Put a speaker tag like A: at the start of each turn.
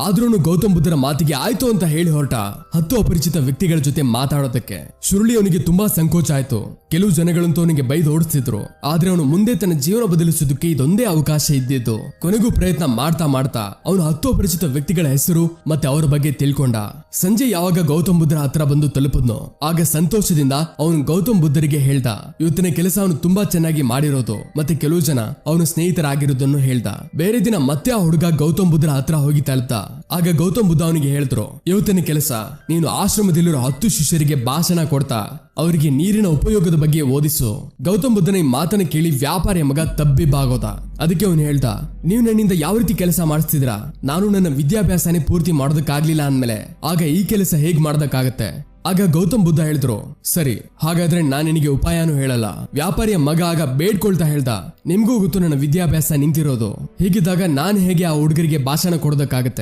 A: ಆದ್ರೂ ಗೌತಮ್ ಬುದ್ಧನ ಮಾತಿಗೆ ಆಯ್ತು ಅಂತ ಹೇಳಿ ಹೊರಟ 10 ಅಪರಿಚಿತ ವ್ಯಕ್ತಿಗಳ ಜೊತೆ ಮಾತಾಡೋದಕ್ಕೆ ಶುರುಳಿ ಅವನಿಗೆ ತುಂಬಾ ಸಂಕೋಚ ಆಯ್ತು. ಕೆಲವು ಜನಗಳಂತೂ ಅವನಿಗೆ ಬೈದು ಓಡಿಸ್ತಿದ್ರು. ಆದ್ರೆ ಅವನು ಮುಂದೆ ತನ್ನ ಜೀವನ ಬದಲಿಸೋದಕ್ಕೆ ಇದೊಂದೇ ಅವಕಾಶ ಇದ್ದಿದ್ದು. ಕೊನೆಗೂ ಪ್ರಯತ್ನ ಮಾಡ್ತಾ ಅವನು 10 ಅಪರಿಚಿತ ವ್ಯಕ್ತಿಗಳ ಹೆಸರು ಮತ್ತೆ ಅವರ ಬಗ್ಗೆ ತಿಳ್ಕೊಂಡ. ಸಂಜೆ ಯಾವಾಗ ಗೌತಮ್ ಬುದ್ಧರ ಹತ್ರ ಬಂದು ತಲುಪದ್ನೋ ಆಗ ಸಂತೋಷದಿಂದ ಅವನು ಗೌತಮ್ ಬುದ್ಧರಿಗೆ ಹೇಳ್ದ ಇವತ್ತಿನ ಕೆಲಸ ಅವನು ತುಂಬಾ ಚೆನ್ನಾಗಿ ಮಾಡಿರೋದು ಮತ್ತೆ ಕೆಲವು ಜನ ಅವನು ಸ್ನೇಹಿತರಾಗಿರೋದನ್ನು ಹೇಳ್ದ. ಬೇರೆ ದಿನ ಮತ್ತೆ ಆ ಹುಡುಗ ಗೌತಮ್ ಬುದ್ಧರ ಹತ್ರ ಹೋಗಿ ತಲುಪ್ತ. ಆಗ ಗೌತಮ್ ಬುದ್ಧ ಅವನಿಗೆ ಹೇಳಿದ್ರು ಇವತ್ತಿನ ಕೆಲಸ ನೀನು ಆಶ್ರಮದಲ್ಲಿರೋ 10 ಶಿಷ್ಯರಿಗೆ ಭಾಷಣ ಕೊಡ್ತಾ ಅವರಿಗೆ ನೀರಿನ ಉಪಯೋಗದ ಬಗ್ಗೆ ಓದಿಸು. ಗೌತಮ್ ಬುದ್ಧನ ಈ ಮಾತನ್ನ ಕೇಳಿ ವ್ಯಾಪಾರಿಯ ಮಗ ತಬ್ಬಿಬ್ಬಾಗೋದ. ಅದಕ್ಕೆ ಅವನು ಹೇಳ್ದ ನೀವು ನನ್ನಿಂದ ಯಾವ ರೀತಿ ಕೆಲಸ ಮಾಡಿಸ್ತಿದ್ರಾ? ನಾನು ನನ್ನ ವಿದ್ಯಾಭ್ಯಾಸನೇ ಪೂರ್ತಿ ಮಾಡೋದಕ್ಕಾಗ್ಲಿಲ್ಲ ಅಂದ್ಮೇಲೆ ಆಗ ಈ ಕೆಲಸ ಹೇಗ್ ಮಾಡೋದಕ್ಕಾಗತ್ತೆ? ಆಗ ಗೌತಮ್ ಬುದ್ಧ ಹೇಳಿದ್ರು ಸರಿ ಹಾಗಾದ್ರೆ ನಾನು ನಿನಗೆ ಉಪಾಯನೂ ಹೇಳಲ್ಲ. ವ್ಯಾಪಾರಿಯ ಮಗ ಆಗ ಬೇಡ್ಕೊಳ್ತಾ ಹೇಳ್ದ ನಿಮ್ಗೂ ಗೊತ್ತು ನನ್ನ ವಿದ್ಯಾಭ್ಯಾಸ ನಿಂತಿರೋದು. ಹೀಗಿದ್ದಾಗ ನಾನು ಹೇಗೆ ಆ ಹುಡುಗರಿಗೆ ಭಾಷಣ ಕೊಡೋದಕ್ಕಾಗತ್ತೆ?